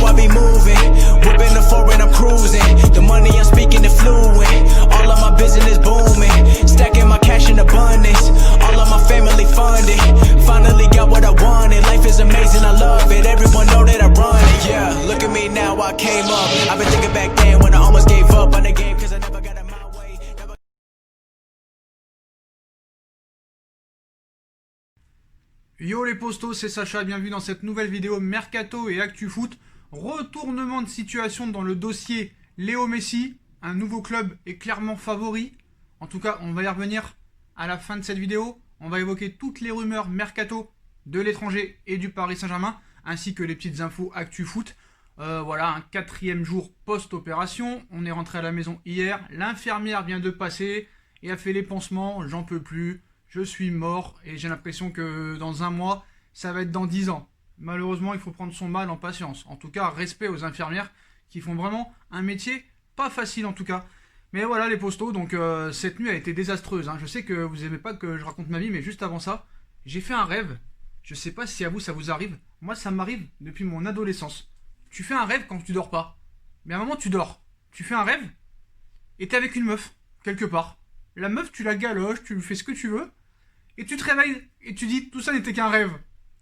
I be moving. Whipping the foreign, I'm cruising. The money I'm speaking is fluent. All of my business booming. Stacking my cash in abundance. All of my family funded. Finally got what I wanted. Life is amazing, I love it. Everyone know that I run it. Yeah, look at me now, I came up. I've been thinking back then when I almost gave up on the game, cause I never got in my way. Yo les postos, c'est Sacha, bienvenue dans cette nouvelle vidéo Mercato et Actu Foot. Retournement de situation dans le dossier Léo Messi. Un nouveau club est clairement favori. En tout cas, on va y revenir à la fin de cette vidéo. On va évoquer toutes les rumeurs Mercato de l'étranger et du Paris Saint-Germain, ainsi que les petites infos Actu Foot. Voilà, un 4e jour post-opération. On est rentré à la maison hier. L'infirmière vient de passer et a fait les pansements. J'en peux plus. Je suis mort et j'ai l'impression que dans un mois, ça va être dans 10 ans. Malheureusement, il faut prendre son mal en patience. En tout cas, respect aux infirmières qui font vraiment un métier pas facile en tout cas. Mais voilà les postos, donc cette nuit a été désastreuse. Je sais que vous n'aimez pas que je raconte ma vie, mais juste avant ça, j'ai fait un rêve. Je sais pas si à vous ça vous arrive. Moi, ça m'arrive depuis mon adolescence. Tu fais un rêve quand tu dors pas. Mais à un moment, tu dors. Tu fais un rêve et t'es avec une meuf, quelque part. La meuf, tu la galoches, tu lui fais ce que tu veux. Et tu te réveilles et tu dis tout ça n'était qu'un rêve.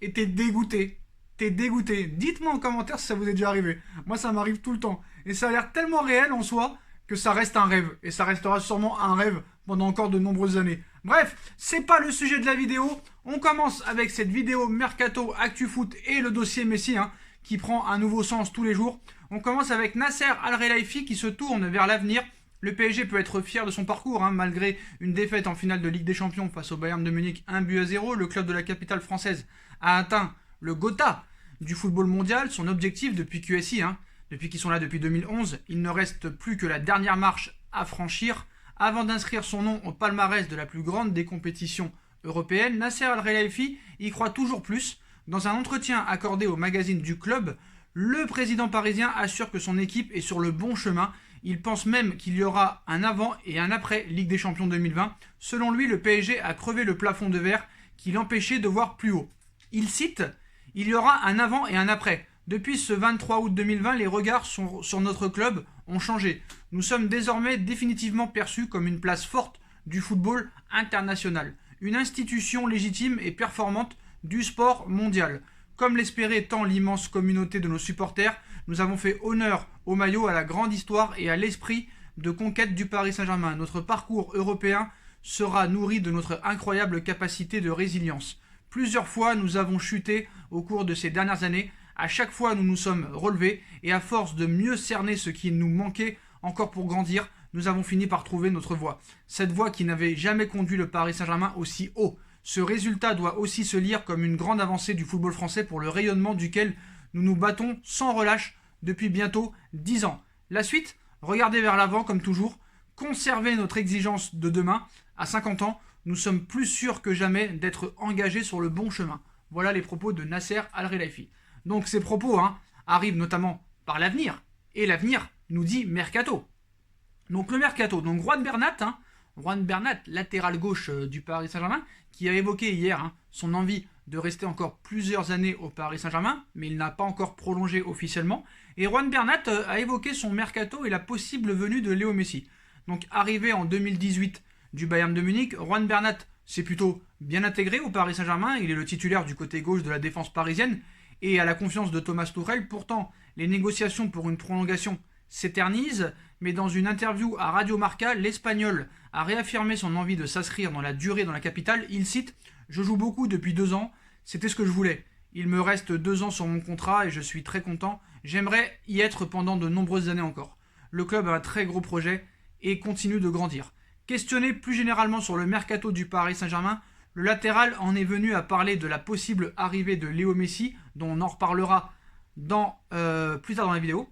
Et t'es dégoûté. T'es dégoûté. Dites-moi en commentaire si ça vous est déjà arrivé. Moi, ça m'arrive tout le temps. Et ça a l'air tellement réel en soi que ça reste un rêve. Et ça restera sûrement un rêve pendant encore de nombreuses années. Bref, c'est pas le sujet de la vidéo. On commence avec cette vidéo Mercato, Actu Foot et le dossier Messi, qui prend un nouveau sens tous les jours. On commence avec Nasser Al-Khelaifi qui se tourne vers l'avenir. Le PSG peut être fier de son parcours, malgré une défaite en finale de Ligue des Champions face au Bayern de Munich 1-0. Le club de la capitale française a atteint le Gotha du football mondial, son objectif depuis QSI. Depuis qu'ils sont là depuis 2011, il ne reste plus que la dernière marche à franchir avant d'inscrire son nom au palmarès de la plus grande des compétitions européennes. Nasser Al-Khelaifi y croit toujours plus. Dans un entretien accordé au magazine du club, le président parisien assure que son équipe est sur le bon chemin. Il pense même qu'il y aura un avant et un après Ligue des Champions 2020. Selon lui, le PSG a crevé le plafond de verre qui l'empêchait de voir plus haut. Il cite « Il y aura un avant et un après. Depuis ce 23 août 2020, les regards sur notre club ont changé. Nous sommes désormais définitivement perçus comme une place forte du football international. Une institution légitime et performante du sport mondial. Comme l'espérait tant l'immense communauté de nos supporters, nous avons fait honneur au maillot, à la grande histoire et à l'esprit de conquête du Paris Saint-Germain. Notre parcours européen sera nourri de notre incroyable capacité de résilience. Plusieurs fois, nous avons chuté au cours de ces dernières années. À chaque fois, nous nous sommes relevés et à force de mieux cerner ce qui nous manquait encore pour grandir, nous avons fini par trouver notre voie. Cette voie qui n'avait jamais conduit le Paris Saint-Germain aussi haut. Ce résultat doit aussi se lire comme une grande avancée du football français pour le rayonnement duquel nous nous battons sans relâche depuis bientôt 10 ans. La suite, regardez vers l'avant comme toujours, conserver notre exigence de demain. À 50 ans, nous sommes plus sûrs que jamais d'être engagés sur le bon chemin. Voilà les propos de Nasser Al-Khelaifi. Donc ces propos arrivent notamment par l'avenir. Et l'avenir nous dit Mercato. Donc le Mercato, donc Juan Bernat, latéral gauche du Paris Saint-Germain, qui a évoqué hier son envie de rester encore plusieurs années au Paris Saint-Germain, mais il n'a pas encore prolongé officiellement. Et Juan Bernat a évoqué son Mercato et la possible venue de Léo Messi. Donc arrivé en 2018 du Bayern de Munich, Juan Bernat s'est plutôt bien intégré au Paris Saint-Germain. Il est le titulaire du côté gauche de la défense parisienne et à la confiance de Thomas Tuchel. Pourtant, les négociations pour une prolongation s'éternisent, mais dans une interview à Radio Marca, l'Espagnol a réaffirmé son envie de s'inscrire dans la durée dans la capitale. Il cite « Je joue beaucoup depuis 2 ans, c'était ce que je voulais. Il me reste 2 ans sur mon contrat et je suis très content. J'aimerais y être pendant de nombreuses années encore. Le club a un très gros projet et continue de grandir. » Questionné plus généralement sur le mercato du Paris Saint-Germain, le latéral en est venu à parler de la possible arrivée de Léo Messi, dont on en reparlera plus tard dans la vidéo.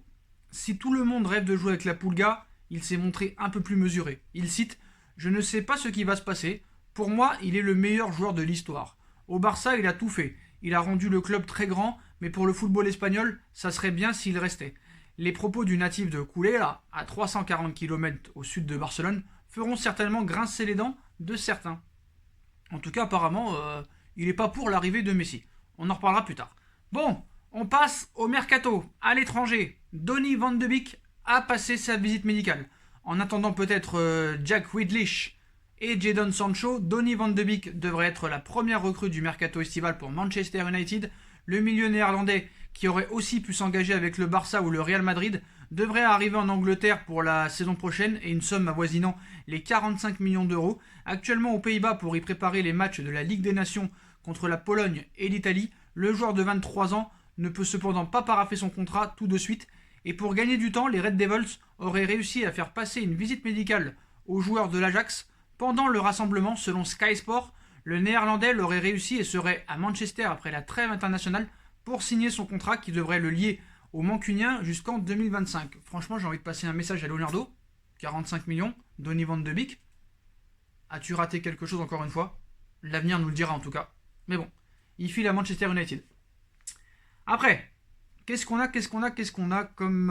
Si tout le monde rêve de jouer avec la Pulga, il s'est montré un peu plus mesuré. Il cite « Je ne sais pas ce qui va se passer. Pour moi, il est le meilleur joueur de l'histoire. Au Barça, il a tout fait. Il a rendu le club très grand, mais pour le football espagnol, ça serait bien s'il restait. » Les propos du natif de Cullera, à 340 km au sud de Barcelone, feront certainement grincer les dents de certains. En tout cas, apparemment, il n'est pas pour l'arrivée de Messi. On en reparlera plus tard. Bon, On passe au mercato. À l'étranger, Donny van de Beek a passé sa visite médicale. En attendant peut-être Jack Grealish et Jadon Sancho, Donny van de Beek devrait être la première recrue du mercato estival pour Manchester United. Le milieu néerlandais, qui aurait aussi pu s'engager avec le Barça ou le Real Madrid, devrait arriver en Angleterre pour la saison prochaine et une somme avoisinant les 45 millions d'euros. Actuellement aux Pays-Bas pour y préparer les matchs de la Ligue des Nations contre la Pologne et l'Italie, le joueur de 23 ans ne peut cependant pas paraffer son contrat tout de suite. Et pour gagner du temps, les Red Devils auraient réussi à faire passer une visite médicale aux joueurs de l'Ajax. Pendant le rassemblement, selon Sky Sport, le Néerlandais l'aurait réussi et serait à Manchester après la trêve internationale pour signer son contrat qui devrait le lier au Mancunien jusqu'en 2025. Franchement, j'ai envie de passer un message à Leonardo. 45 millions, Donny van de Beek. As-tu raté quelque chose encore une fois? L'avenir nous le dira en tout cas. Mais bon, il file à Manchester United. Après, qu'est-ce qu'on a comme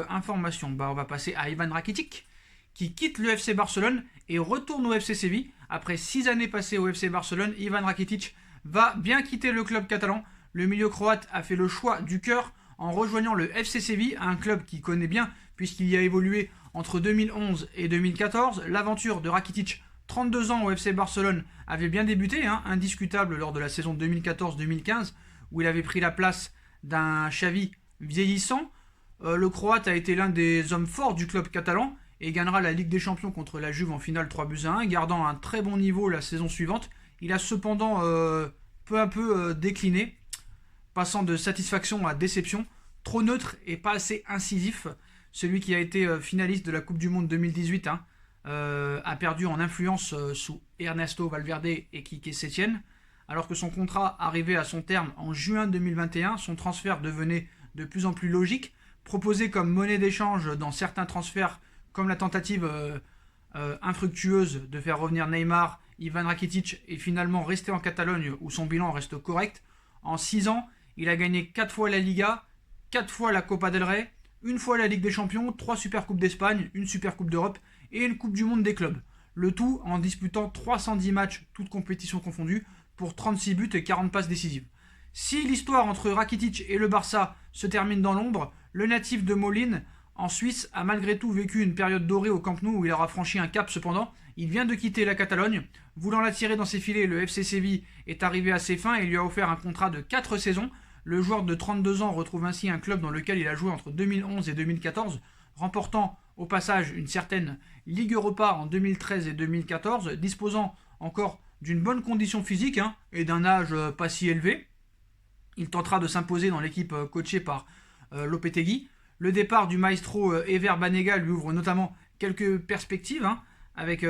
information? On va passer à Ivan Rakitic, qui quitte le FC Barcelone et retourne au FC Séville. Après 6 années passées au FC Barcelone, Ivan Rakitic va bien quitter le club catalan. Le milieu croate a fait le choix du cœur en rejoignant le FC Séville, un club qu'il connaît bien puisqu'il y a évolué entre 2011 et 2014. L'aventure de Rakitic, 32 ans au FC Barcelone, avait bien débuté, indiscutable lors de la saison 2014-2015 où il avait pris la place d'un Xavi vieillissant. Le Croate a été l'un des hommes forts du club catalan et gagnera la Ligue des Champions contre la Juve en finale 3-1, gardant un très bon niveau la saison suivante. Il a cependant peu à peu décliné, passant de satisfaction à déception, trop neutre et pas assez incisif. Celui qui a été finaliste de la Coupe du Monde 2018 a perdu en influence sous Ernesto Valverde et Quique Setién. Alors que son contrat arrivait à son terme en juin 2021, son transfert devenait de plus en plus logique. Proposé comme monnaie d'échange dans certains transferts, comme la tentative infructueuse de faire revenir Neymar, Ivan Rakitic est finalement resté en Catalogne où son bilan reste correct. En 6 ans, il a gagné 4 fois la Liga, 4 fois la Copa del Rey, une fois la Ligue des Champions, 3 Supercoupes d'Espagne, une Supercoupe d'Europe et une Coupe du Monde des clubs. Le tout en disputant 310 matchs, toutes compétitions confondues, pour 36 buts et 40 passes décisives. Si l'histoire entre Rakitic et le Barça se termine dans l'ombre, le natif de Moline, en Suisse, a malgré tout vécu une période dorée au Camp Nou où il aura franchi un cap cependant. Il vient de quitter la Catalogne. Voulant l'attirer dans ses filets, le FC Séville est arrivé à ses fins et lui a offert un contrat de 4 saisons. Le joueur de 32 ans retrouve ainsi un club dans lequel il a joué entre 2011 et 2014, remportant au passage une certaine Ligue Europa en 2013 et 2014, disposant encore d'une bonne condition physique et d'un âge pas si élevé. Il tentera de s'imposer dans l'équipe coachée par Lopetegui. Le départ du maestro Ever Banega lui ouvre notamment quelques perspectives avec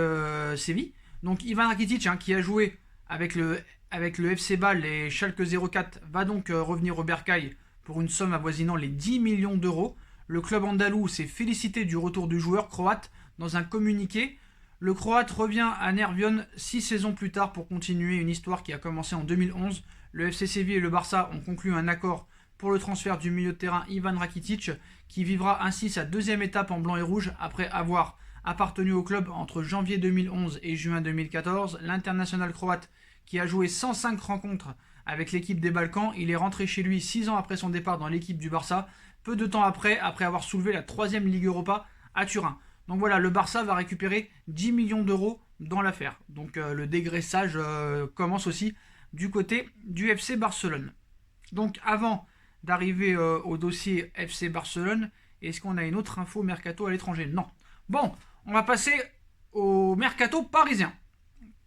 Séville. Donc Ivan Rakitic, qui a joué avec le FC Bâle et Schalke 04, va donc revenir au Bercail pour une somme avoisinant les 10 millions d'euros. Le club andalou s'est félicité du retour du joueur croate dans un communiqué. Le Croate revient à Nervión 6 saisons plus tard pour continuer une histoire qui a commencé en 2011. Le FC Séville et le Barça ont conclu un accord pour le transfert du milieu de terrain Ivan Rakitic, qui vivra ainsi sa deuxième étape en blanc et rouge après avoir appartenu au club entre janvier 2011 et juin 2014. L'international croate, qui a joué 105 rencontres avec l'équipe des Balkans, il est rentré chez lui 6 ans après son départ dans l'équipe du Barça, peu de temps après avoir soulevé la 3e Ligue Europa à Turin. Donc voilà, le Barça va récupérer 10 millions d'euros dans l'affaire. Donc le dégraissage commence aussi du côté du FC Barcelone. Donc avant d'arriver au dossier FC Barcelone, est-ce qu'on a une autre info mercato à l'étranger? Non. Bon, on va passer au mercato parisien.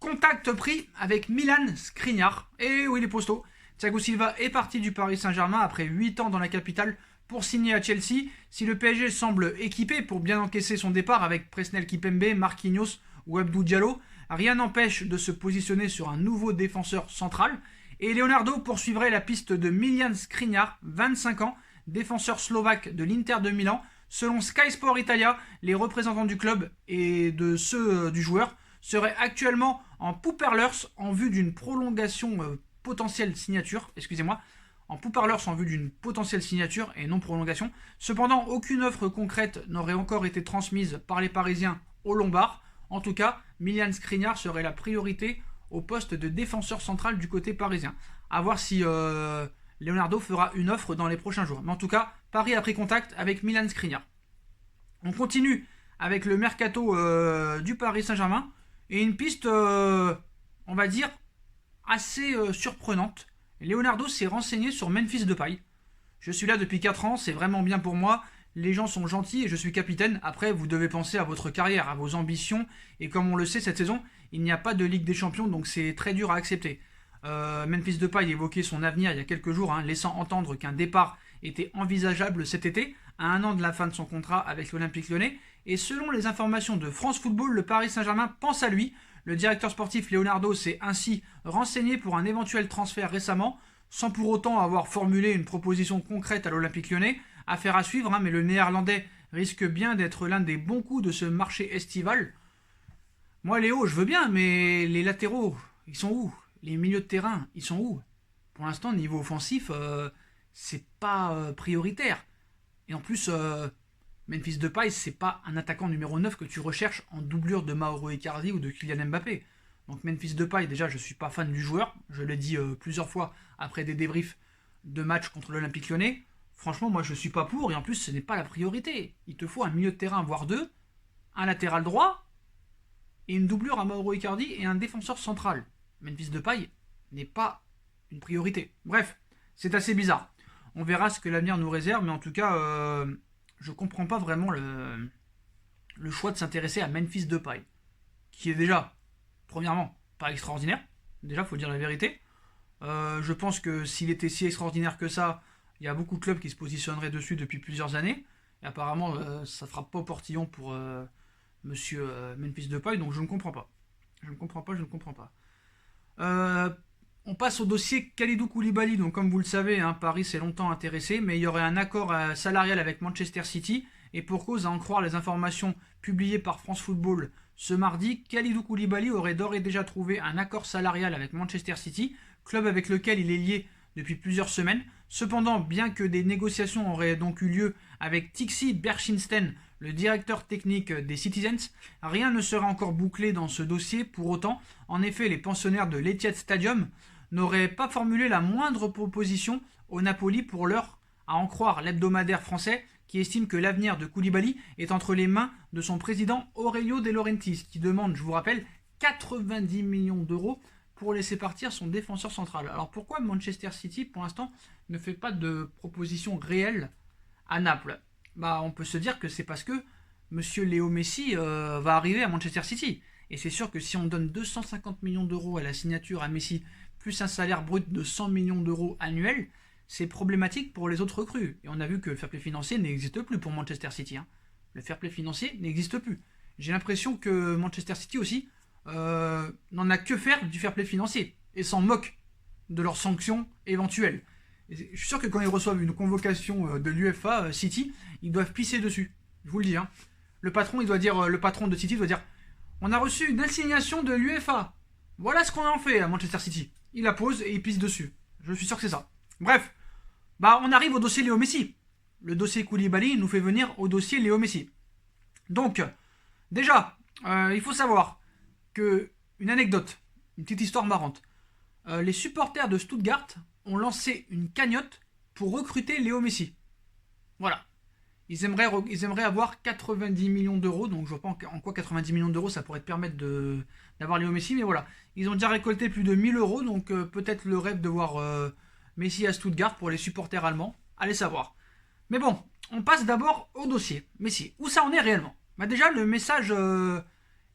Contact pris avec Milan Skriniar. Et oui, les postos. Thiago Silva est parti du Paris Saint-Germain après 8 ans dans la capitale pour signer à Chelsea. Si le PSG semble équipé pour bien encaisser son départ avec Presnel Kimpembe, Marquinhos ou Abdou Diallo, rien n'empêche de se positionner sur un nouveau défenseur central. Et Leonardo poursuivrait la piste de Milan Skriniar, 25 ans, défenseur slovaque de l'Inter de Milan. Selon Sky Sport Italia, les représentants du club et de ceux du joueur seraient actuellement en pouparlers en vue d'une potentielle signature et non prolongation. Cependant, aucune offre concrète n'aurait encore été transmise par les Parisiens aux Lombards. En tout cas, Milan Skriniar serait la priorité au poste de défenseur central du côté parisien. A voir si Leonardo fera une offre dans les prochains jours. Mais en tout cas, Paris a pris contact avec Milan Skriniar. On continue avec le mercato du Paris Saint-Germain et une piste, on va dire, assez surprenante. Leonardo s'est renseigné sur Memphis Depay. Je suis là depuis 4 ans, c'est vraiment bien pour moi. Les gens sont gentils et je suis capitaine. Après, vous devez penser à votre carrière, à vos ambitions. Et comme on le sait, cette saison, il n'y a pas de Ligue des Champions, donc c'est très dur à accepter. Memphis Depay évoquait son avenir il y a quelques jours, laissant entendre qu'un départ était envisageable cet été, à 1 an de la fin de son contrat avec l'Olympique Lyonnais. Et selon les informations de France Football, le Paris Saint-Germain pense à lui. Le directeur sportif Leonardo s'est ainsi renseigné pour un éventuel transfert récemment, sans pour autant avoir formulé une proposition concrète à l'Olympique Lyonnais. Affaire à suivre, mais le néerlandais risque bien d'être l'un des bons coups de ce marché estival. Moi, Léo, je veux bien, mais les latéraux, ils sont où? Les milieux de terrain, ils sont où? Pour l'instant, niveau offensif, c'est pas prioritaire. Et en plus, Memphis Depay, c'est pas un attaquant numéro 9 que tu recherches en doublure de Mauro Icardi ou de Kylian Mbappé. Donc Memphis Depay, déjà, je suis pas fan du joueur. Je l'ai dit plusieurs fois après des débriefs de matchs contre l'Olympique Lyonnais. Franchement, moi, je suis pas pour. Et en plus, ce n'est pas la priorité. Il te faut un milieu de terrain, voire 2, un latéral droit, et une doublure à Mauro Icardi et un défenseur central. Memphis Depay n'est pas une priorité. Bref, c'est assez bizarre. On verra ce que l'avenir nous réserve, mais en tout cas, je comprends pas vraiment le choix de s'intéresser à Memphis Depay, qui est déjà, premièrement, pas extraordinaire. Déjà, faut dire la vérité. Je pense que s'il était si extraordinaire que ça, il y a beaucoup de clubs qui se positionneraient dessus depuis plusieurs années. Et apparemment, ça ne frappe pas au portillon pour monsieur Memphis Depay, donc je ne comprends pas. Je ne comprends pas. On passe au dossier Kalidou Koulibaly. Donc, comme vous le savez, Paris s'est longtemps intéressé, mais il y aurait un accord salarial avec Manchester City. Et pour cause, à en croire les informations publiées par France Football ce mardi, Kalidou Koulibaly aurait d'ores et déjà trouvé un accord salarial avec Manchester City, club avec lequel il est lié depuis plusieurs semaines. Cependant, bien que des négociations auraient donc eu lieu avec Tixi Berchinsten, le directeur technique des Citizens, rien ne sera encore bouclé dans ce dossier. Pour autant, en effet, les pensionnaires de l'Etihad Stadium n'auraient pas formulé la moindre proposition au Napoli pour l'heure, à en croire l'hebdomadaire français qui estime que l'avenir de Koulibaly est entre les mains de son président Aurelio De Laurentiis, qui demande, je vous rappelle, 90 millions d'euros pour laisser partir son défenseur central. Alors pourquoi Manchester City, pour l'instant, ne fait pas de proposition réelle à Naples? On peut se dire que c'est parce que monsieur Léo Messi va arriver à Manchester City. Et c'est sûr que si on donne 250 millions d'euros à la signature à Messi, plus un salaire brut de 100 millions d'euros annuels, c'est problématique pour les autres recrues. Et on a vu que le fair play financier n'existe plus pour Manchester City. Le fair play financier n'existe plus. J'ai l'impression que Manchester City aussi n'en a que faire du fair play financier et s'en moque de leurs sanctions éventuelles. Et je suis sûr que quand ils reçoivent une convocation de l'UEFA City, ils doivent pisser dessus. Je vous le dis. Le patron de City doit dire: on a reçu une assignation de l'UEFA. Voilà ce qu'on en fait à Manchester City. Il la pose et il pisse dessus. Je suis sûr que c'est ça. Bref, on arrive au dossier Léo Messi. Le dossier Koulibaly nous fait venir au dossier Léo Messi. Donc, déjà, il faut savoir que, une anecdote, une petite histoire marrante. Les supporters de Stuttgart ont lancé une cagnotte pour recruter Léo Messi. Voilà. Ils aimeraient avoir 90 millions d'euros, donc je vois pas en quoi 90 millions d'euros ça pourrait te permettre d'avoir Léo Messi, mais voilà. Ils ont déjà récolté plus de 1000 euros, donc peut-être le rêve de voir Messi à Stuttgart pour les supporters allemands. Allez savoir. Mais bon, on passe d'abord au dossier Messi. Où ça en est réellement? Déjà, le message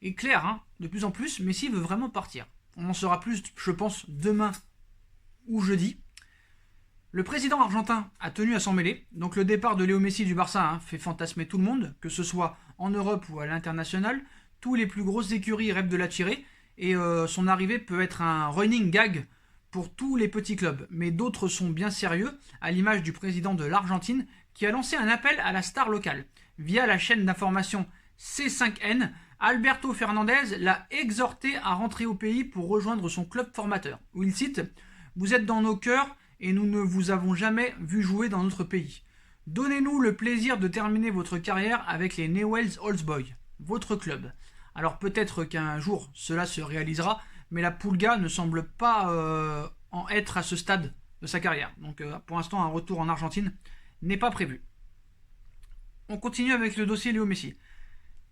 est clair, de plus en plus, Messi veut vraiment partir. On en saura plus, je pense, demain ou jeudi. Le président argentin a tenu à s'en mêler. Donc le départ de Léo Messi du Barça fait fantasmer tout le monde, que ce soit en Europe ou à l'international. Tous les plus grosses écuries rêvent de l'attirer. Et son arrivée peut être un running gag pour tous les petits clubs. Mais d'autres sont bien sérieux, à l'image du président de l'Argentine, qui a lancé un appel à la star locale. Via la chaîne d'information C5N, Alberto Fernandez l'a exhorté à rentrer au pays pour rejoindre son club formateur, où il cite « Vous êtes dans nos cœurs et nous ne vous avons jamais vu jouer dans notre pays. Donnez-nous le plaisir de terminer votre carrière avec les Newell's Old Boys, votre club. » Alors peut-être qu'un jour cela se réalisera, mais la Pulga ne semble pas en être à ce stade de sa carrière. Donc pour l'instant, un retour en Argentine n'est pas prévu. On continue avec le dossier Léo Messi.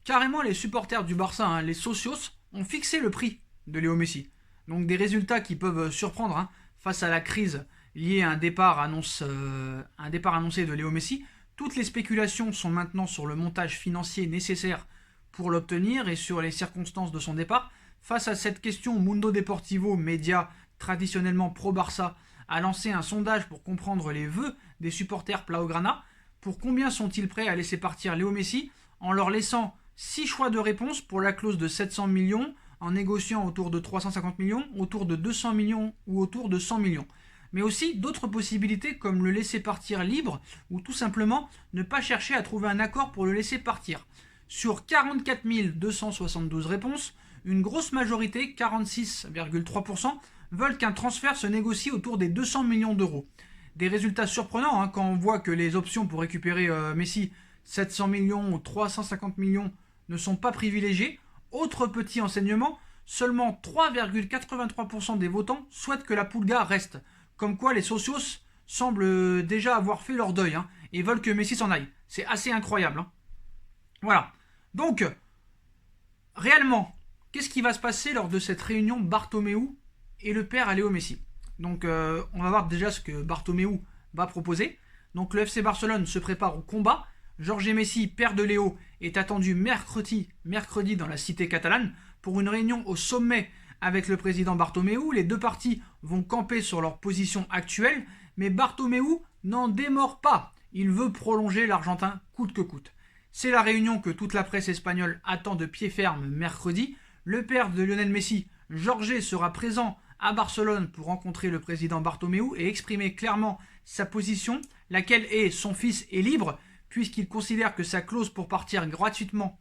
Carrément, les supporters du Barça, les socios, ont fixé le prix de Léo Messi. Donc des résultats qui peuvent surprendre face à la crise liée à un départ annoncé de Léo Messi. Toutes les spéculations sont maintenant sur le montage financier nécessaire pour l'obtenir et sur les circonstances de son départ. Face à cette question, Mundo Deportivo, média traditionnellement pro-Barça, a lancé un sondage pour comprendre les vœux des supporters Blaugrana. Pour combien sont-ils prêts à laisser partir Léo Messi, en leur laissant 6 choix de réponse pour la clause de 700 millions, en négociant autour de 350 millions, autour de 200 millions ou autour de 100 millions. Mais aussi d'autres possibilités comme le laisser partir libre ou tout simplement ne pas chercher à trouver un accord pour le laisser partir. Sur 44 272 réponses, une grosse majorité, 46,3%, veulent qu'un transfert se négocie autour des 200 millions d'euros. Des résultats surprenants quand on voit que les options pour récupérer Messi, 700 millions ou 350 millions, ne sont pas privilégiées. Autre petit enseignement, seulement 3,83% des votants souhaitent que la Pulga reste. Comme quoi les socios semblent déjà avoir fait leur deuil et veulent que Messi s'en aille. C'est assez incroyable. Voilà. Donc, réellement, qu'est-ce qui va se passer lors de cette réunion Bartomeu et le père à Léo Messi? Donc, on va voir déjà ce que Bartomeu va proposer. Donc, le FC Barcelone se prépare au combat. Jorge Messi, père de Léo, est attendu mercredi dans la cité catalane pour une réunion au sommet avec le président Bartomeu. Les deux parties vont camper sur leur position actuelle, mais Bartomeu n'en démord pas. Il veut prolonger l'Argentin coûte que coûte. C'est la réunion que toute la presse espagnole attend de pied ferme mercredi. Le père de Lionel Messi, Jorge, sera présent à Barcelone pour rencontrer le président Bartomeu et exprimer clairement sa position, laquelle est son fils est libre, puisqu'il considère que sa clause pour partir gratuitement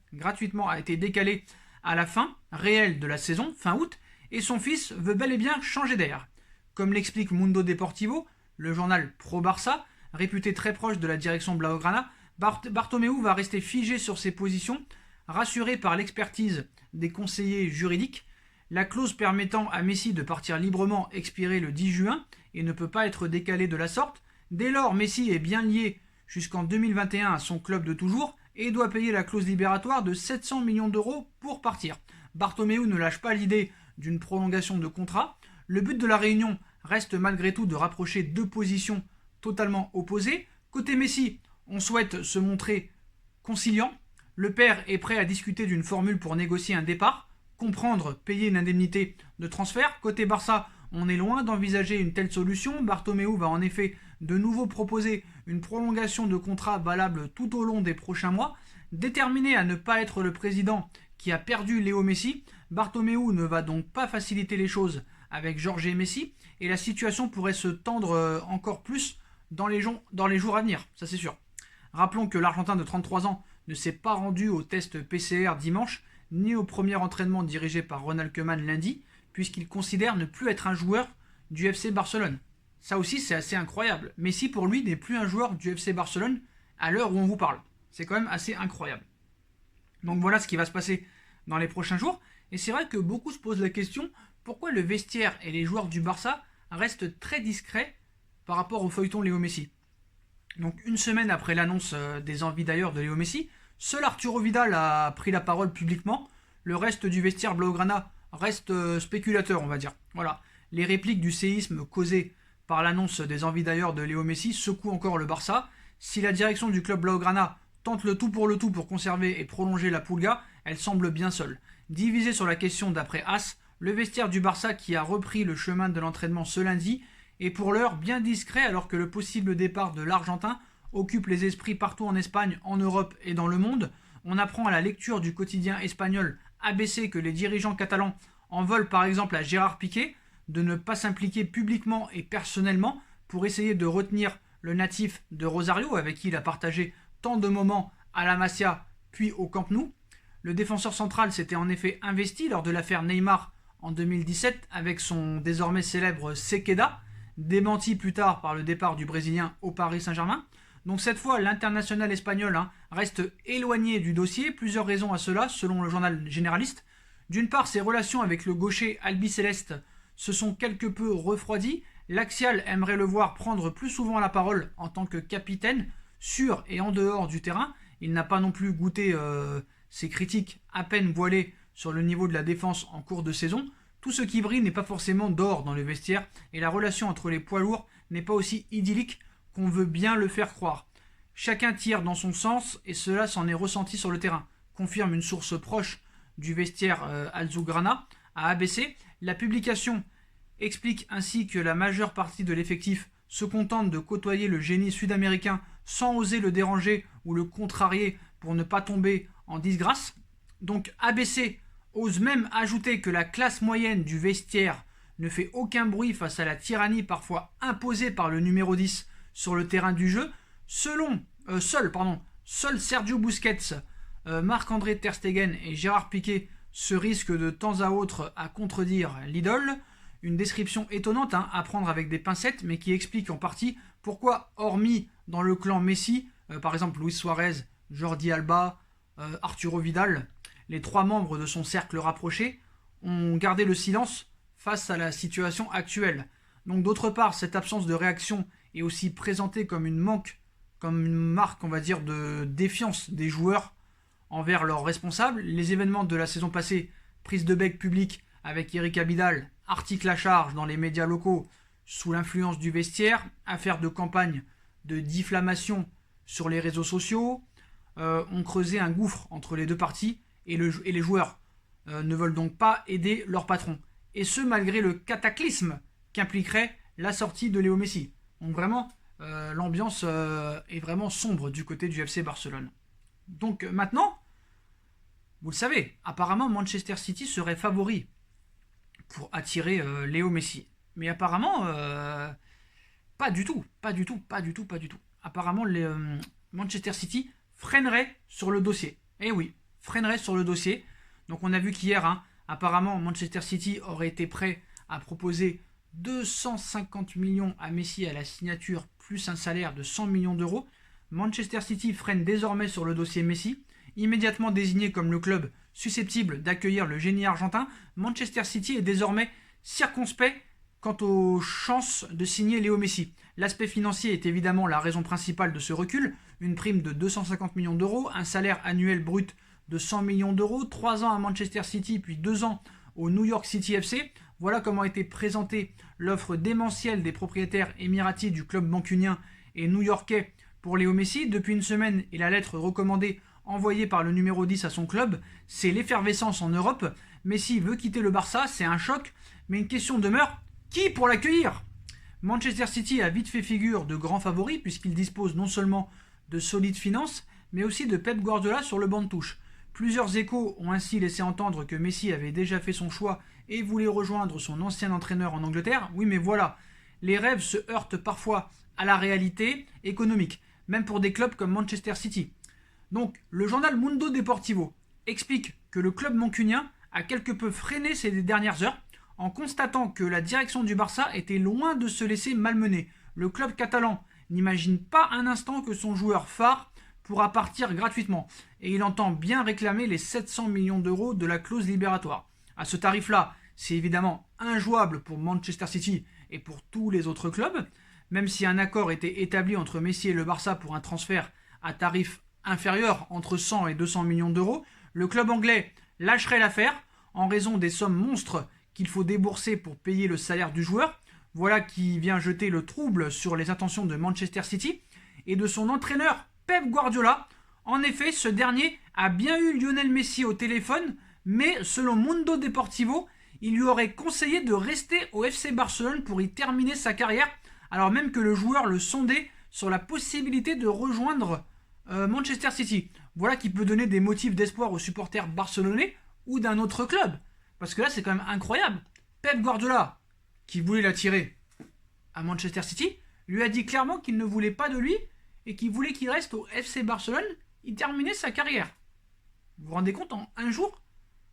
a été décalée à la fin réelle de la saison, fin août, et son fils veut bel et bien changer d'air. Comme l'explique Mundo Deportivo, le journal pro-Barça, réputé très proche de la direction Blaugrana, Bartomeu va rester figé sur ses positions, rassuré par l'expertise des conseillers juridiques. La clause permettant à Messi de partir librement expirait le 10 juin et ne peut pas être décalée de la sorte. Dès lors, Messi est bien lié jusqu'en 2021 à son club de toujours et doit payer la clause libératoire de 700 millions d'euros pour partir. Bartomeu ne lâche pas l'idée d'une prolongation de contrat. Le but de la réunion reste malgré tout de rapprocher deux positions totalement opposées. Côté Messi, on souhaite se montrer conciliant. Le père est prêt à discuter d'une formule pour négocier un départ, comprendre, payer une indemnité de transfert. Côté Barça, on est loin d'envisager une telle solution. Bartomeu va en effet de nouveau proposer une prolongation de contrat valable tout au long des prochains mois. Déterminé à ne pas être le président qui a perdu Léo Messi, Bartomeu ne va donc pas faciliter les choses avec Jorge Messi et la situation pourrait se tendre encore plus dans les jours à venir, ça c'est sûr. Rappelons que l'Argentin de 33 ans ne s'est pas rendu au test PCR dimanche, ni au premier entraînement dirigé par Ronald Koeman lundi, puisqu'il considère ne plus être un joueur du FC Barcelone. Ça aussi c'est assez incroyable. Messi pour lui n'est plus un joueur du FC Barcelone à l'heure où on vous parle. C'est quand même assez incroyable. Donc voilà ce qui va se passer dans les prochains jours. Et c'est vrai que beaucoup se posent la question, pourquoi le vestiaire et les joueurs du Barça restent très discrets par rapport au feuilleton Léo Messi. Donc une semaine après l'annonce des envies d'ailleurs de Léo Messi, seul Arturo Vidal a pris la parole publiquement. Le reste du vestiaire blaugrana reste spéculateur, on va dire. Voilà. Les répliques du séisme causées par l'annonce des envies d'ailleurs de Léo Messi secouent encore le Barça. Si la direction du club blaugrana tente le tout pour conserver et prolonger la Pulga, elle semble bien seule. Divisée sur la question d'après As, le vestiaire du Barça qui a repris le chemin de l'entraînement ce lundi est pour l'heure bien discret alors que le possible départ de l'Argentin occupe les esprits partout en Espagne, en Europe et dans le monde. On apprend à la lecture du quotidien espagnol ABC que les dirigeants catalans en veulent par exemple à Gérard Piqué de ne pas s'impliquer publiquement et personnellement pour essayer de retenir le natif de Rosario avec qui il a partagé tant de moments à la Masia puis au Camp Nou. Le défenseur central s'était en effet investi lors de l'affaire Neymar en 2017 avec son désormais célèbre Sequeda, démenti plus tard par le départ du Brésilien au Paris Saint-Germain. Donc cette fois, l'international espagnol reste éloigné du dossier. Plusieurs raisons à cela, selon le journal généraliste. D'une part, ses relations avec le gaucher albiceleste se sont quelque peu refroidies. L'Axial aimerait le voir prendre plus souvent la parole en tant que capitaine, sur et en dehors du terrain. Il n'a pas non plus goûté ses critiques à peine voilées sur le niveau de la défense en cours de saison. Tout ce qui brille n'est pas forcément d'or dans le vestiaire, et la relation entre les poids lourds n'est pas aussi idyllique qu'on veut bien le faire croire. Chacun tire dans son sens, et cela s'en est ressenti sur le terrain, confirme une source proche du vestiaire Azulgrana à ABC. La publication explique ainsi que la majeure partie de l'effectif se contente de côtoyer le génie sud-américain sans oser le déranger ou le contrarier pour ne pas tomber en disgrâce. Donc ABC ose même ajouter que la classe moyenne du vestiaire ne fait aucun bruit face à la tyrannie parfois imposée par le numéro 10 sur le terrain du jeu. Seul Sergio Busquets, Marc-André Ter Stegen et Gérard Piqué se risquent de temps à autre à contredire l'idole. Une description étonnante à prendre avec des pincettes, mais qui explique en partie pourquoi, hormis dans le clan Messi, par exemple Luis Suarez, Jordi Alba, Arturo Vidal, les 3 membres de son cercle rapproché ont gardé le silence face à la situation actuelle. Donc d'autre part, cette absence de réaction est aussi présentée comme une marque, on va dire, de défiance des joueurs envers leurs responsables. Les événements de la saison passée, prise de bec publique avec Eric Abidal, article à charge dans les médias locaux sous l'influence du vestiaire, affaire de campagne de diffamation sur les réseaux sociaux, ont creusé un gouffre entre les deux parties, et les joueurs ne veulent donc pas aider leur patron. Et ce, malgré le cataclysme qu'impliquerait la sortie de Léo Messi. Donc vraiment, l'ambiance est vraiment sombre du côté du FC Barcelone. Donc maintenant, vous le savez, apparemment Manchester City serait favori pour attirer Léo Messi. Mais apparemment, pas du tout. Apparemment, Manchester City freinerait sur le dossier. Eh oui, freinerait sur le dossier. Donc on a vu qu'hier, apparemment Manchester City aurait été prêt à proposer 250 millions à Messi à la signature, plus un salaire de 100 millions d'euros. Manchester City freine désormais sur le dossier Messi. Immédiatement désigné comme le club susceptible d'accueillir le génie argentin, Manchester City est désormais circonspect quant aux chances de signer Léo Messi. L'aspect financier est évidemment la raison principale de ce recul. Une prime de 250 millions d'euros, un salaire annuel brut de 100 millions d'euros, 3 ans à Manchester City puis 2 ans au New York City FC. Voilà comment a été présentée l'offre démentielle des propriétaires émiratis du club mancunien et new-yorkais pour Léo Messi. Depuis une semaine et la lettre recommandée envoyée par le numéro 10 à son club, c'est l'effervescence en Europe. Messi veut quitter le Barça, c'est un choc, mais une question demeure, qui pour l'accueillir ? Manchester City a vite fait figure de grand favori puisqu'il dispose non seulement de solides finances, mais aussi de Pep Guardiola sur le banc de touche. Plusieurs échos ont ainsi laissé entendre que Messi avait déjà fait son choix et voulait rejoindre son ancien entraîneur en Angleterre. Oui, mais voilà, les rêves se heurtent parfois à la réalité économique, même pour des clubs comme Manchester City. Donc, le journal Mundo Deportivo explique que le club mancunien a quelque peu freiné ces dernières heures en constatant que la direction du Barça était loin de se laisser malmener. Le club catalan n'imagine pas un instant que son joueur phare pourra partir gratuitement et il entend bien réclamer les 700 millions d'euros de la clause libératoire. À ce tarif-là, c'est évidemment injouable pour Manchester City et pour tous les autres clubs, même si un accord était établi entre Messi et le Barça pour un transfert à tarif inférieur entre 100 et 200 millions d'euros, le club anglais lâcherait l'affaire en raison des sommes monstres qu'il faut débourser pour payer le salaire du joueur. Voilà qui vient jeter le trouble sur les intentions de Manchester City et de son entraîneur Pep Guardiola. En effet, ce dernier a bien eu Lionel Messi au téléphone, mais selon Mundo Deportivo, il lui aurait conseillé de rester au FC Barcelone pour y terminer sa carrière, alors même que le joueur le sondait sur la possibilité de rejoindre Manchester City. Voilà qui peut donner des motifs d'espoir aux supporters barcelonais ou d'un autre club. Parce que là, c'est quand même incroyable. Pep Guardiola, qui voulait l'attirer à Manchester City, lui a dit clairement qu'il ne voulait pas de lui et qu'il voulait qu'il reste au FC Barcelone, y terminer sa carrière. Vous vous rendez compte, en un jour,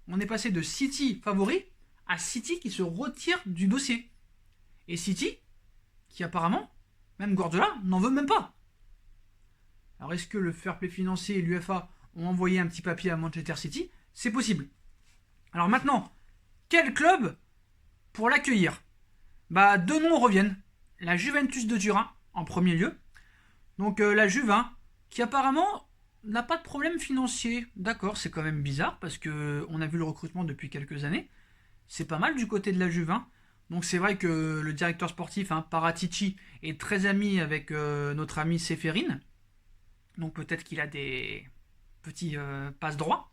on est passé de City favori à City qui se retire du dossier. Et City, qui apparemment, même Guardiola, n'en veut même pas. Alors est-ce que le fair play financier et l'UEFA ont envoyé un petit papier à Manchester City ? C'est possible. Alors maintenant, quel club pour l'accueillir ? Deux noms reviennent. la Juventus de Turin en premier lieu. Donc la Juve, hein, qui apparemment n'a pas de problème financier. D'accord, c'est quand même bizarre parce qu'on a vu le recrutement depuis quelques années. C'est pas mal du côté de la Juve. Hein. Donc c'est vrai que le directeur sportif, hein, Paratici, est très ami avec notre ami Ceferin. Donc peut-être qu'il a des petits passe-droits.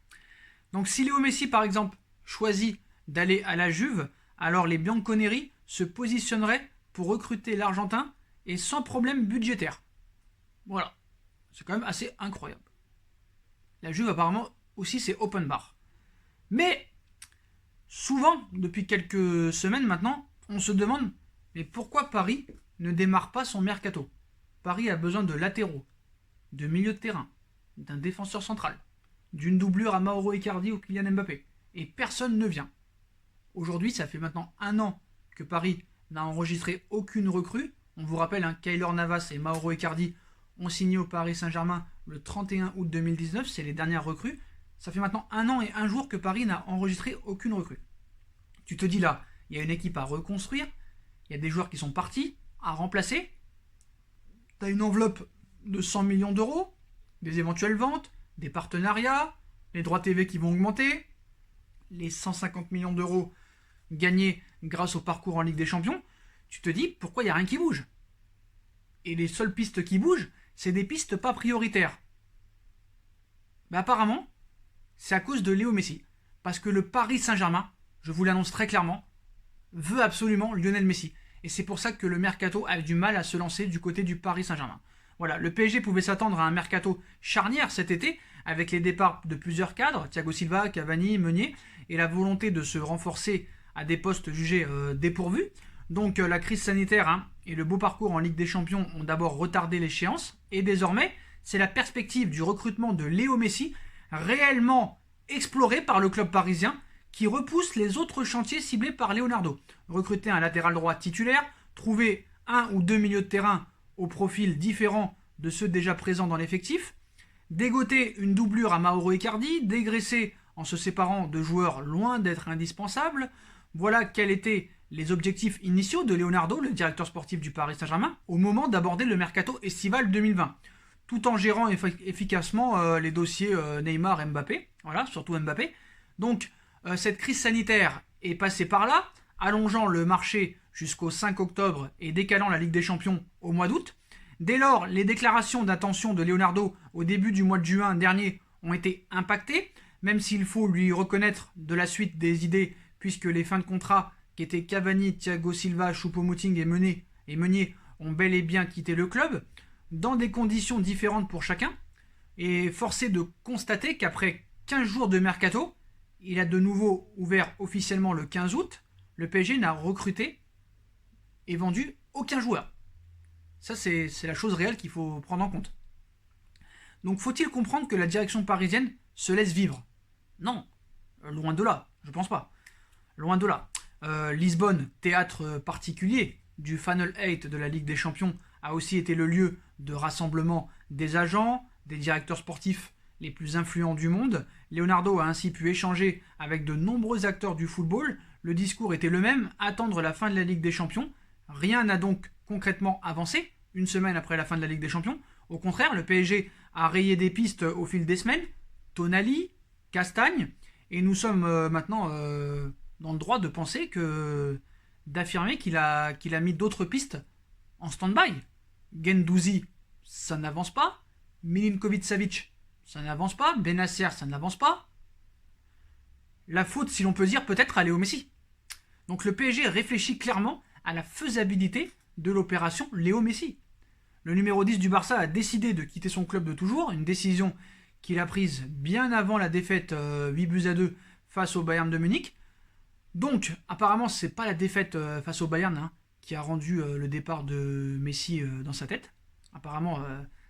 Donc si Léo Messi, par exemple, choisit d'aller à la Juve, alors les Bianconeri se positionneraient pour recruter l'Argentin et sans problème budgétaire. Voilà. C'est quand même assez incroyable. La Juve, apparemment, aussi, c'est open bar. Mais, souvent, depuis quelques semaines maintenant, on se demande, mais pourquoi Paris ne démarre pas son mercato? Paris a besoin de latéraux, de milieu de terrain, d'un défenseur central, d'une doublure à Mauro Icardi ou Kylian Mbappé. Et personne ne vient. Aujourd'hui, ça fait maintenant 1 an que Paris n'a enregistré aucune recrue. On vous rappelle, hein, Keylor Navas et Mauro Icardi ont signé au Paris Saint-Germain le 31 août 2019, c'est les dernières recrues. Ça fait maintenant 1 an et 1 jour que Paris n'a enregistré aucune recrue. Tu te dis là, il y a une équipe à reconstruire, il y a des joueurs qui sont partis, à remplacer. Tu as une enveloppe de 100 millions d'euros, des éventuelles ventes, des partenariats, les droits TV qui vont augmenter, les 150 millions d'euros gagnés grâce au parcours en Ligue des Champions. Tu te dis, pourquoi il n'y a rien qui bouge? Et les seules pistes qui bougent, c'est des pistes pas prioritaires. Mais apparemment, c'est à cause de Léo Messi. Parce que le Paris Saint-Germain, je vous l'annonce très clairement, veut absolument Lionel Messi. Et c'est pour ça que le mercato a du mal à se lancer du côté du Paris Saint-Germain. Voilà, le PSG pouvait s'attendre à un mercato charnière cet été, avec les départs de plusieurs cadres, Thiago Silva, Cavani, Meunier, et la volonté de se renforcer à des postes jugés dépourvus. Donc la crise sanitaire, hein, et le beau parcours en Ligue des Champions ont d'abord retardé l'échéance, et désormais, c'est la perspective du recrutement de Léo Messi, réellement explorée par le club parisien, qui repousse les autres chantiers ciblés par Leonardo. Recruter un latéral droit titulaire, trouver 1 ou 2 milieux de terrain au profil différent de ceux déjà présents dans l'effectif, dégoter une doublure à Mauro Icardi, dégraisser en se séparant de joueurs loin d'être indispensables. Voilà quels étaient les objectifs initiaux de Leonardo, le directeur sportif du Paris Saint-Germain, au moment d'aborder le mercato estival 2020, tout en gérant efficacement les dossiers Neymar et Mbappé, voilà, surtout Mbappé. Donc cette crise sanitaire est passée par là, allongeant le marché jusqu'au 5 octobre et décalant la Ligue des Champions au mois d'août. Dès lors, les déclarations d'intention de Leonardo au début du mois de juin dernier ont été impactées, même s'il faut lui reconnaître de la suite des idées, puisque les fins de contrat qui étaient Cavani, Thiago Silva, Choupo-Moting et Meunier ont bel et bien quitté le club, dans des conditions différentes pour chacun, et forcé de constater qu'après 15 jours de mercato, il a de nouveau ouvert officiellement le 15 août, le PSG n'a recruté et vendu aucun joueur. Ça, c'est la chose réelle qu'il faut prendre en compte. Donc, faut-il comprendre que la direction parisienne se laisse vivre? Non, loin de là, je pense pas. Loin de là. Lisbonne, théâtre particulier du Final 8 de la Ligue des Champions, a aussi été le lieu de rassemblement des agents, des directeurs sportifs les plus influents du monde. Leonardo a ainsi pu échanger avec de nombreux acteurs du football. Le discours était le même, attendre la fin de la Ligue des Champions. Rien n'a donc concrètement avancé, une semaine après la fin de la Ligue des Champions. Au contraire, le PSG a rayé des pistes au fil des semaines. Tonali, Castagne, et nous sommes maintenant dans le droit de penser d'affirmer qu'il a mis d'autres pistes en stand-by. Guendouzi, ça n'avance pas. Milinkovic-Savic, ça n'avance pas. Benasser, ça n'avance pas. La faute, si l'on peut dire, peut-être à Léo Messi. Donc le PSG réfléchit clairement à la faisabilité de l'opération Léo Messi. Le numéro 10 du Barça a décidé de quitter son club de toujours, une décision qu'il a prise bien avant la défaite 8-2 face au Bayern de Munich. Donc, apparemment, ce n'est pas la défaite face au Bayern qui a rendu le départ de Messi dans sa tête. Apparemment,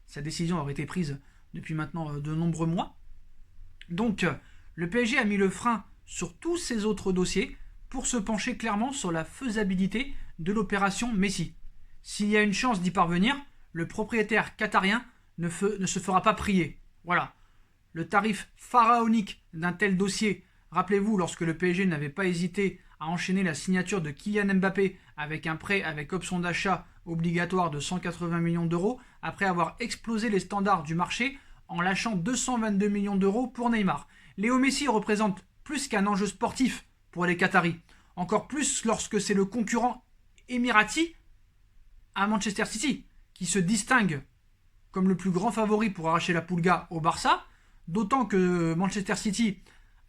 sa décision aurait été prise depuis maintenant de nombreux mois. Donc, le PSG a mis le frein sur tous ses autres dossiers pour se pencher clairement sur la faisabilité de l'opération Messi. S'il y a une chance d'y parvenir, le propriétaire qatarien ne se fera pas prier. Voilà. Le tarif pharaonique d'un tel dossier, rappelez-vous, lorsque le PSG n'avait pas hésité à enchaîner la signature de Kylian Mbappé avec un prêt avec option d'achat obligatoire de 180 millions d'euros après avoir explosé les standards du marché en lâchant 222 millions d'euros pour Neymar. Léo Messi représente plus qu'un enjeu sportif pour les Qataris, encore plus lorsque c'est le concurrent émirati à Manchester City qui se distingue comme le plus grand favori pour arracher la Pulga au Barça, d'autant que Manchester City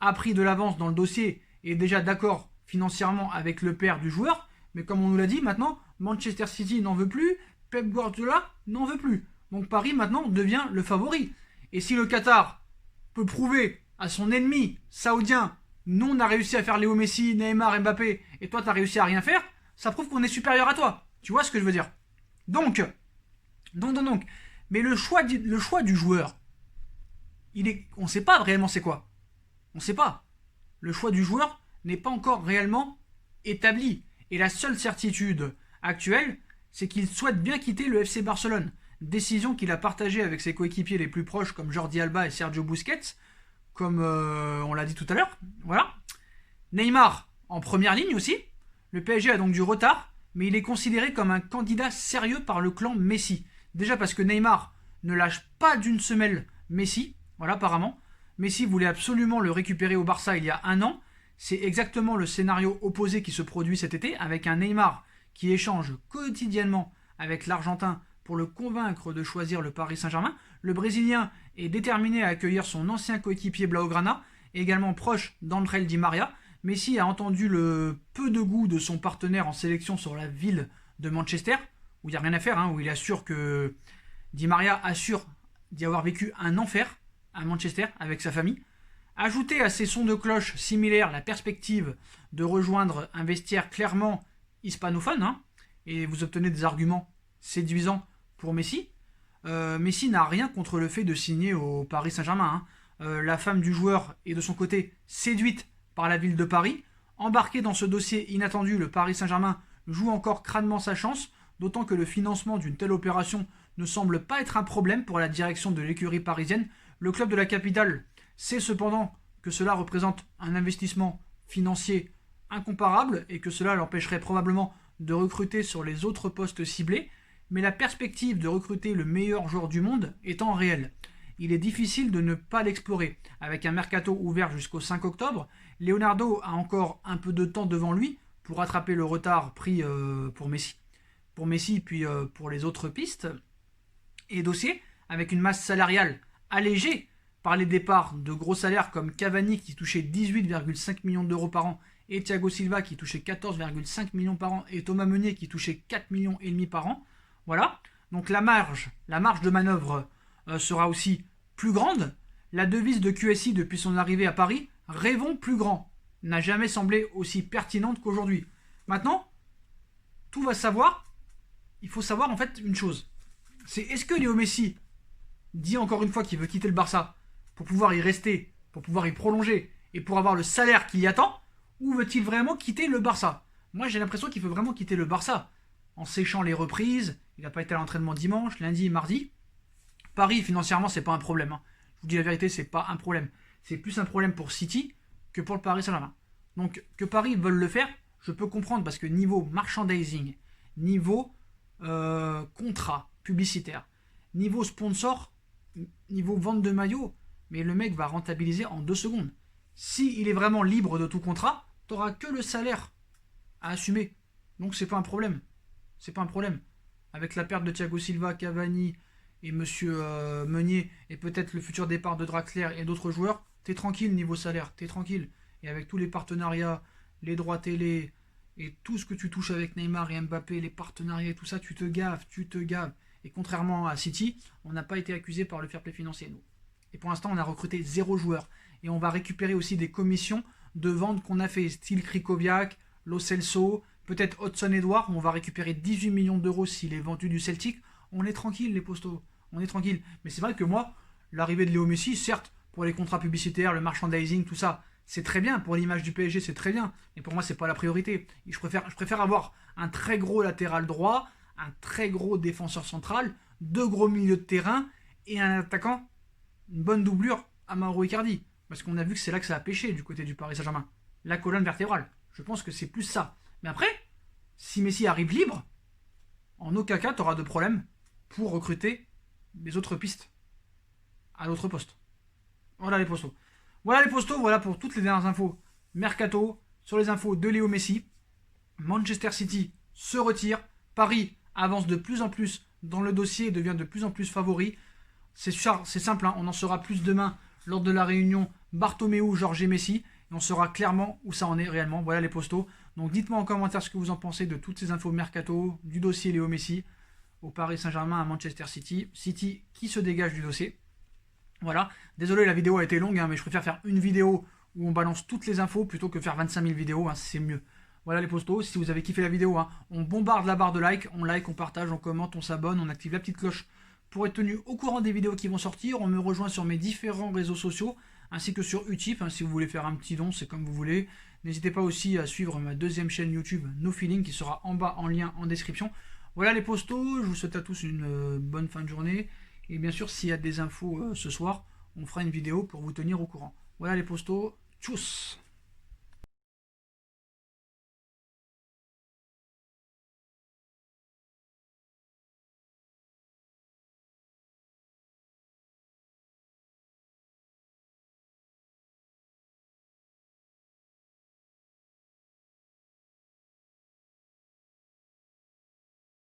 a pris de l'avance dans le dossier et est déjà d'accord financièrement avec le père du joueur, mais comme on nous l'a dit, maintenant, Manchester City n'en veut plus, Pep Guardiola n'en veut plus. Donc Paris maintenant devient le favori. Et si le Qatar peut prouver à son ennemi saoudien, nous on a réussi à faire Léo Messi, Neymar, Mbappé, et toi t'as réussi à rien faire, ça prouve qu'on est supérieur à toi. Tu vois ce que je veux dire? Donc. Mais le choix du joueur, on ne sait pas réellement c'est quoi. On ne sait pas. Le choix du joueur n'est pas encore réellement établi. Et la seule certitude actuelle, c'est qu'il souhaite bien quitter le FC Barcelone. Décision qu'il a partagée avec ses coéquipiers les plus proches comme Jordi Alba et Sergio Busquets, comme on l'a dit tout à l'heure. Voilà. Neymar en première ligne aussi. Le PSG a donc du retard, mais il est considéré comme un candidat sérieux par le clan Messi. Déjà parce que Neymar ne lâche pas d'une semelle Messi, voilà apparemment. Messi voulait absolument le récupérer au Barça il y a un an. C'est exactement le scénario opposé qui se produit cet été, avec un Neymar qui échange quotidiennement avec l'Argentin pour le convaincre de choisir le Paris Saint-Germain. Le Brésilien est déterminé à accueillir son ancien coéquipier Blaugrana, également proche d'André Di Maria. Messi a entendu le peu de goût de son partenaire en sélection sur la ville de Manchester, où il n'y a rien à faire, où il assure que Di Maria assure d'y avoir vécu un enfer à Manchester avec sa famille. Ajoutez à ces sons de cloche similaires la perspective de rejoindre un vestiaire clairement hispanophone, et vous obtenez des arguments séduisants pour Messi. Messi n'a rien contre le fait de signer au Paris Saint-Germain. La femme du joueur est de son côté séduite par la ville de Paris. Embarqué dans ce dossier inattendu, le Paris Saint-Germain joue encore crânement sa chance, d'autant que le financement d'une telle opération ne semble pas être un problème pour la direction de l'écurie parisienne. Le club de la capitale sait cependant que cela représente un investissement financier incomparable et que cela l'empêcherait probablement de recruter sur les autres postes ciblés, mais la perspective de recruter le meilleur joueur du monde étant réelle. Il est difficile de ne pas l'explorer. Avec un mercato ouvert jusqu'au 5 octobre, Leonardo a encore un peu de temps devant lui pour rattraper le retard pris pour Messi puis pour les autres pistes et dossiers, avec une masse salariale allégée par les départs de gros salaires comme Cavani qui touchait 18,5 millions d'euros par an et Thiago Silva qui touchait 14,5 millions par an et Thomas Meunier qui touchait 4 millions et demi par an. Voilà. Donc la marge de manœuvre sera aussi plus grande. La devise de QSI depuis son arrivée à Paris, rêvons plus grand, n'a jamais semblé aussi pertinente qu'aujourd'hui. Maintenant, il faut savoir en fait une chose. C'est est-ce que Léo Messi dit encore une fois qu'il veut quitter le Barça pour pouvoir y rester, pour pouvoir y prolonger et pour avoir le salaire qu'il y attend, ou veut-il vraiment quitter le Barça? Moi j'ai l'impression qu'il veut vraiment quitter le Barça, en séchant les reprises. Il n'a pas été à l'entraînement dimanche, lundi et mardi. Paris financièrement c'est pas un problème. Je vous dis la vérité, c'est pas un problème. C'est plus un problème pour City que pour le Paris Saint-Germain. Donc que Paris veuille le faire, je peux comprendre parce que niveau merchandising, niveau contrat publicitaire, niveau sponsor, niveau vente de maillots, mais le mec va rentabiliser en 2 secondes. S'il est vraiment libre de tout contrat, t'auras que le salaire à assumer. Donc c'est pas un problème. C'est pas un problème. Avec la perte de Thiago Silva, Cavani et Monsieur Meunier, et peut-être le futur départ de Draxler et d'autres joueurs, t'es tranquille niveau salaire, t'es tranquille. Et avec tous les partenariats, les droits télé, et tout ce que tu touches avec Neymar et Mbappé, les partenariats et tout ça, tu te gaves. Et contrairement à City, on n'a pas été accusé par le fair play financier, nous. Et pour l'instant, on a recruté 0 joueur. Et on va récupérer aussi des commissions de vente qu'on a fait, style Krikoviak, Lo Celso, peut-être Hudson Edouard. On va récupérer 18 millions d'euros s'il est vendu du Celtic. On est tranquille, les postos. On est tranquille. Mais c'est vrai que moi, l'arrivée de Léo Messi, certes, pour les contrats publicitaires, le merchandising, tout ça, c'est très bien. Pour l'image du PSG, c'est très bien. Mais pour moi, c'est pas la priorité. Et je préfère avoir un très gros latéral droit, un très gros défenseur central, 2 gros milieux de terrain et un attaquant, une bonne doublure à Mauro Icardi. Parce qu'on a vu que c'est là que ça a pêché du côté du Paris Saint-Germain. La colonne vertébrale. Je pense que c'est plus ça. Mais après, si Messi arrive libre, en aucun cas tu auras de problème pour recruter des autres pistes à l'autre poste. Voilà les postos. Voilà les postos, voilà pour toutes les dernières infos mercato, sur les infos de Léo Messi. Manchester City se retire, Paris avance de plus en plus dans le dossier et devient de plus en plus favori. C'est simple, hein, on en saura plus demain lors de la réunion Bartomeu, Jorge et Messi, et on saura clairement où ça en est réellement. Voilà les postos. Donc dites-moi en commentaire ce que vous en pensez de toutes ces infos mercato, du dossier Léo Messi, au Paris Saint-Germain à Manchester City. City qui se dégage du dossier. Voilà, désolé la vidéo a été longue, hein, mais je préfère faire une vidéo où on balance toutes les infos plutôt que faire 25 000 vidéos, hein, c'est mieux. Voilà les postos, si vous avez kiffé la vidéo, hein, on bombarde la barre de like, on partage, on commente, on s'abonne, on active la petite cloche pour être tenu au courant des vidéos qui vont sortir. On me rejoint sur mes différents réseaux sociaux, ainsi que sur Utip, hein, si vous voulez faire un petit don, c'est comme vous voulez. N'hésitez pas aussi à suivre ma deuxième chaîne YouTube, No Feeling, qui sera en bas en lien en description. Voilà les postos, je vous souhaite à tous une bonne fin de journée. Et bien sûr, s'il y a des infos ce soir, on fera une vidéo pour vous tenir au courant. Voilà les postos, tchuss!